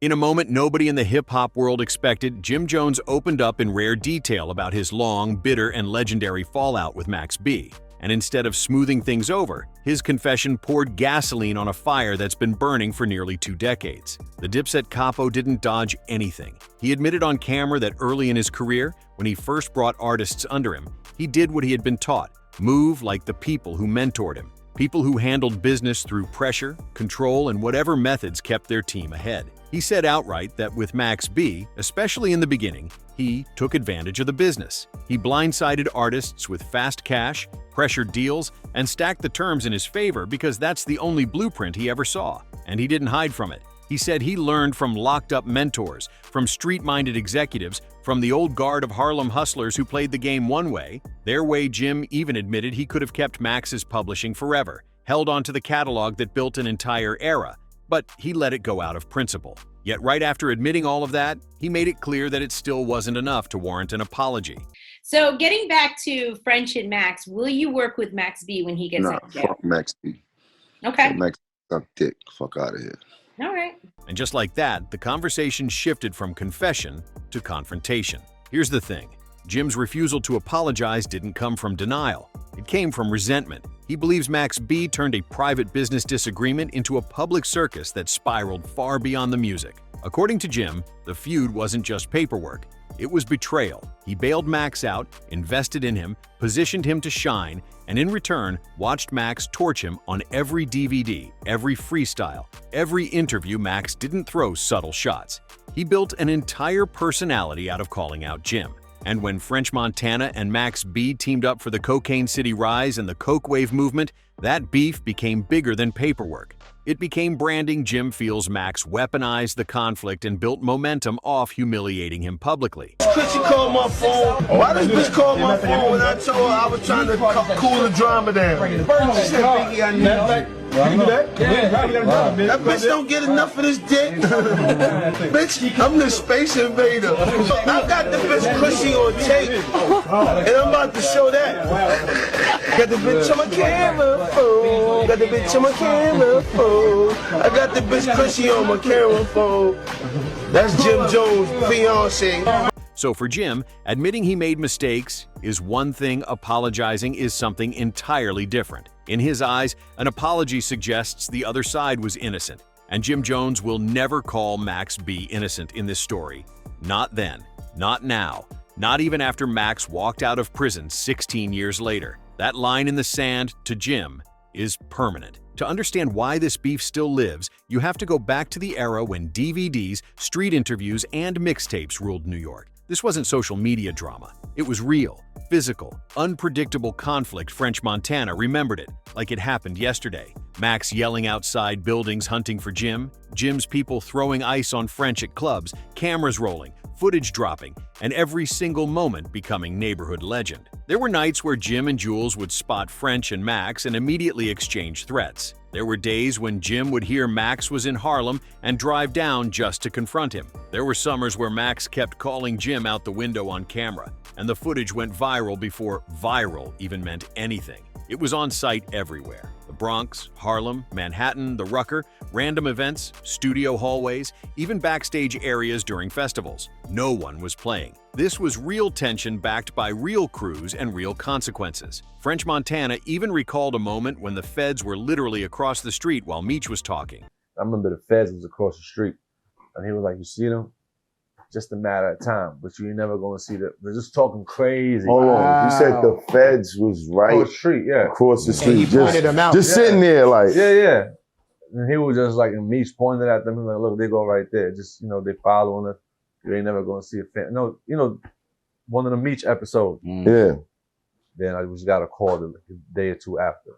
In a moment nobody in the hip-hop world expected, Jim Jones opened up in rare detail about his long, bitter, and legendary fallout with Max B. And instead of smoothing things over, his confession poured gasoline on a fire that's been burning for nearly 2 decades. The Dipset capo didn't dodge anything. He admitted on camera that early in his career, when he first brought artists under him, he did what he had been taught: move like the people who mentored him, people who handled business through pressure, control, and whatever methods kept their team ahead. He said outright that with Max B, especially in the beginning, he took advantage of the business. He blindsided artists with fast cash, pressured deals, and stacked the terms in his favor because that's the only blueprint he ever saw. And he didn't hide from it. He said he learned from locked-up mentors, from street-minded executives, from the old guard of Harlem hustlers who played the game one way. Their way. Jim even admitted he could have kept Max's publishing forever, held onto the catalog that built an entire era, but he let it go out of principle. Yet right after admitting all of that, he made it clear that it still wasn't enough to warrant an apology. So getting back to French and Max, will you work with Max B when he gets out of jail? Fuck Max B. Okay. Max suck dick. Fuck out of here. All right. And just like that, the conversation shifted from confession to confrontation. Here's the thing. Jim's refusal to apologize didn't come from denial. It came from resentment. He believes Max B turned a private business disagreement into a public circus that spiraled far beyond the music. According to Jim, the feud wasn't just paperwork. It was betrayal. He bailed Max out, invested in him, positioned him to shine, and in return, watched Max torch him on every DVD, every freestyle, every interview. Max didn't throw subtle shots. He built an entire personality out of calling out Jim. And when French Montana and Max B teamed up for the Cocaine City Rise and the Coke Wave movement, that beef became bigger than paperwork. It became branding. Jim feels Max weaponized the conflict and built momentum off humiliating him publicly. She called my phone. Why did bitch call my phone when I told her I was trying to cool the drama down? She said, Biggie, I need you. You do that? That bitch don't get enough of this dick. Bitch, I'm the space invader. I got the bitch cushy on tape. And I'm about to show that. Got the bitch on my camera phone. Got the bitch on my camera phone. I got the bitch cushy on my camera phone. That's Jim Jones' fiance. So for Jim, admitting he made mistakes is one thing, apologizing is something entirely different. In his eyes, an apology suggests the other side was innocent, and Jim Jones will never call Max B innocent in this story. Not then, not now, not even after Max walked out of prison 16 years later. That line in the sand, to Jim, is permanent. To understand why this beef still lives, you have to go back to the era when DVDs, street interviews, and mixtapes ruled New York. This wasn't social media drama. It was real, physical, unpredictable conflict. French Montana remembered it like it happened yesterday. Max yelling outside buildings hunting for Jim, Jim's people throwing ice on French at clubs, cameras rolling, footage dropping, and every single moment becoming neighborhood legend. There were nights where Jim and Jules would spot French and Max and immediately exchange threats. There were days when Jim would hear Max was in Harlem and drive down just to confront him. There were summers where Max kept calling Jim out the window on camera, and the footage went viral before viral even meant anything. It was on site everywhere. The Bronx, Harlem, Manhattan, the Rucker, random events, studio hallways, even backstage areas during festivals. No one was playing. This was real tension backed by real crews and real consequences. French Montana even recalled a moment when the feds were literally across the street while Meech was talking. I remember the feds was across the street, and he was like, "You see them? Just a matter of time, but you ain't never gonna see them. They're just talking crazy." Hold on, you said the feds was right across the street, yeah, across the street, he pointed them out. just sitting there like, yeah. And he was just like, and Meech pointed at them, and like, "Look, they go right there. Just they following us. You ain't never gonna see a fan." No, one of the Meech episodes. yeah, Then I just got a call a day or two after.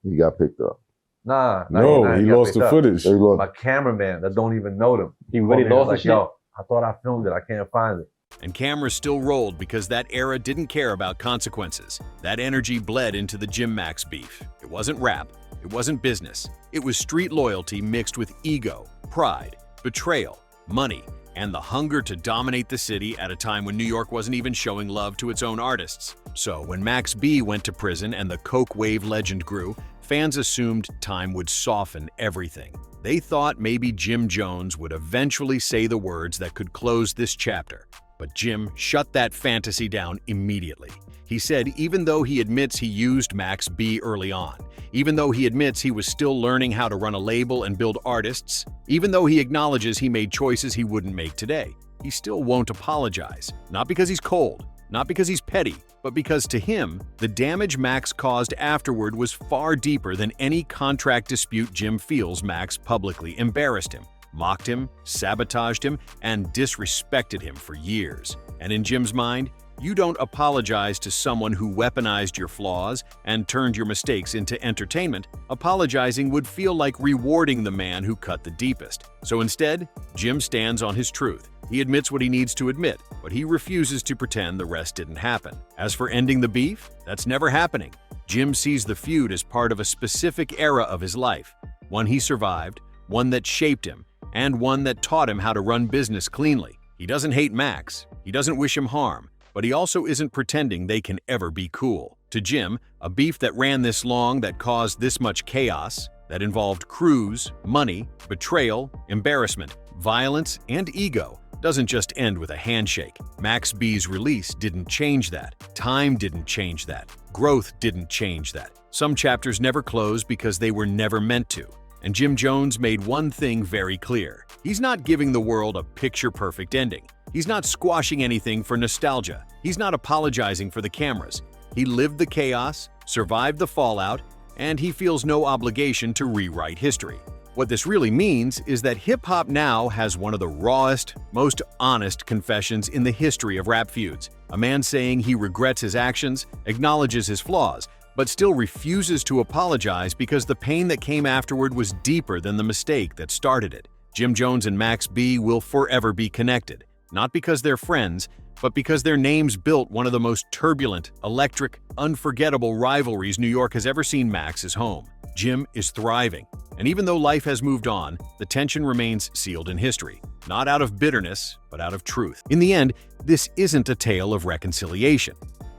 he got picked up. Nah, No, he lost the footage. They lost. My cameraman that don't even know them. He really lost the like, shit? "Yo, I thought I filmed it. I can't find it." And cameras still rolled because that era didn't care about consequences. That energy bled into the Jim Max beef. It wasn't rap. It wasn't business. It was street loyalty mixed with ego, pride, betrayal, money, and the hunger to dominate the city at a time when New York wasn't even showing love to its own artists. So when Max B went to prison and the Coke Wave legend grew, fans assumed time would soften everything. They thought maybe Jim Jones would eventually say the words that could close this chapter. But Jim shut that fantasy down immediately. He said even though he admits he used Max B early on, even though he admits he was still learning how to run a label and build artists, even though he acknowledges he made choices he wouldn't make today, he still won't apologize. Not because he's cold, not because he's petty, but because to him, the damage Max caused afterward was far deeper than any contract dispute. Jim feels Max publicly embarrassed him, mocked him, sabotaged him, and disrespected him for years. And in Jim's mind, you don't apologize to someone who weaponized your flaws and turned your mistakes into entertainment. Apologizing would feel like rewarding the man who cut the deepest. So instead, Jim stands on his truth. He admits what he needs to admit, but he refuses to pretend the rest didn't happen. As for ending the beef, that's never happening. Jim sees the feud as part of a specific era of his life, one he survived, one that shaped him, and one that taught him how to run business cleanly. He doesn't hate Max, he doesn't wish him harm, but he also isn't pretending they can ever be cool. To Jim, a beef that ran this long, that caused this much chaos, that involved crews, money, betrayal, embarrassment, violence, and ego, doesn't just end with a handshake. Max B's release didn't change that. Time didn't change that. Growth didn't change that. Some chapters never close because they were never meant to. And Jim Jones made one thing very clear. He's not giving the world a picture-perfect ending. He's not squashing anything for nostalgia. He's not apologizing for the cameras. He lived the chaos, survived the fallout, and he feels no obligation to rewrite history. What this really means is that hip-hop now has one of the rawest, most honest confessions in the history of rap feuds. A man saying he regrets his actions, acknowledges his flaws, but still refuses to apologize because the pain that came afterward was deeper than the mistake that started it. Jim Jones and Max B will forever be connected, not because they're friends, but because their names built one of the most turbulent, electric, unforgettable rivalries New York has ever seen. Max's home. Jim is thriving, and even though life has moved on, the tension remains sealed in history, not out of bitterness, but out of truth. In the end, this isn't a tale of reconciliation.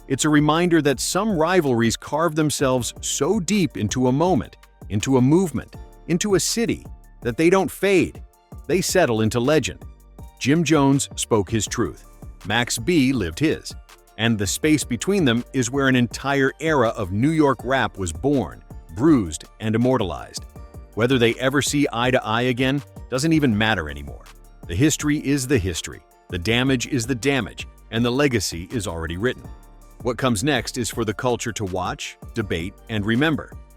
It's a reminder that some rivalries carve themselves so deep into a moment, into a movement, into a city, that they don't fade. They settle into legend. Jim Jones spoke his truth. Max B lived his. And the space between them is where an entire era of New York rap was born, bruised, and immortalized. Whether they ever see eye to eye again doesn't even matter anymore. The history is the history, the damage is the damage, and the legacy is already written. What comes next is for the culture to watch, debate, and remember.